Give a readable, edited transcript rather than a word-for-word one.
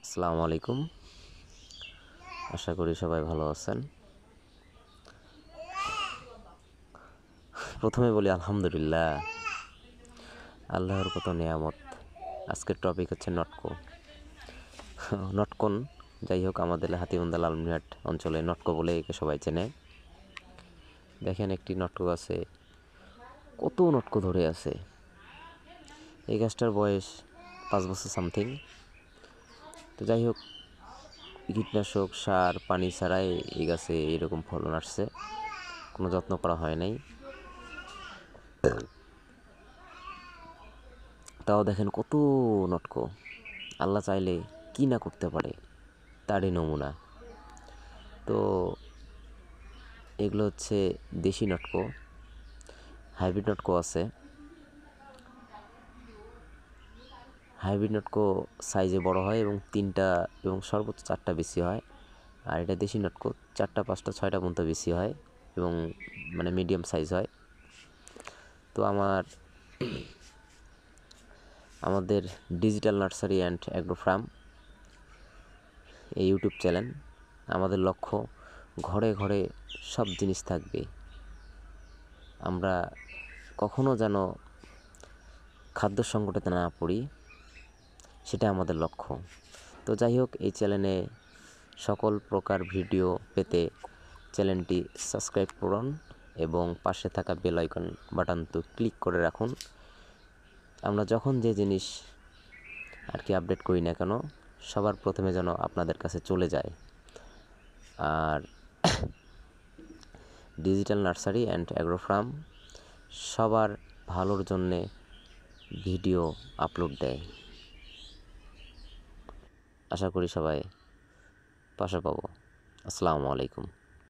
আসসালামু আলাইকুম। আশা করি সবাই ভালো আছেন। প্রথমে বলি আলহামদুলিল্লাহ, আল্লাহর কত নেয়ামত। আজকের টপিক হচ্ছে নটকো। নটকন, যাই হোক, আমাদের হাতীবান্ধা লালমনিরহাট অঞ্চলে নটকো বলে একে সবাই চেনে। দেখেন, একটি নটকো গাছে কত নটকো ধরে আছে। এই গাছটার বয়স 5 বছর সামথিং। তো যাই হোক, কীটনাশক, সার, পানি ছাড়াই এই গাছে এরকম ফলন আসছে। কোনো যত্ন করা হয় নাই। তাও দেখেন কত নটকো। আল্লাহ চাইলে কি না করতে পারে, তারই নমুনা। তো এগুলো হচ্ছে দেশি নটকো। হাইব্রিড নটকো আছে। হাইব্রিড নটকো সাইজে বড় হয় এবং 3টা এবং সর্বোচ্চ 4টা বেশি হয়। আর এটা দেশি নটকো 4টা, 5টা, 6টা পর্যন্ত বেশি হয় এবং মানে মিডিয়াম সাইজ হয়। তো আমাদের digital nursery and agro farm এই ইউটিউব চ্যানেল, আমাদের লক্ষ্য ঘরে ঘরে সব জিনিস থাকবে। আমরা কখনো যেন খাদ্য সংকটে না পড়ি, সেটা আমাদের লক্ষ্য। তো যাই হোক, এই চ্যানেলে সকল প্রকার ভিডিও পেতে চ্যানেলটি সাবস্ক্রাইব করুন এবং পাশে থাকা বেল আইকন বাটনটি ক্লিক করে রাখুন। আমরা যখন যে জিনিস আপডেট করি না কেন, সবার প্রথমে যেন আপনাদের কাছে চলে যায়। আর digital nursery and agro farm সবার ভালোর জন্যে ভিডিও আপলোড দেয়। আশা করি সবাই পাশে পাবো। আসসালামু আলাইকুম।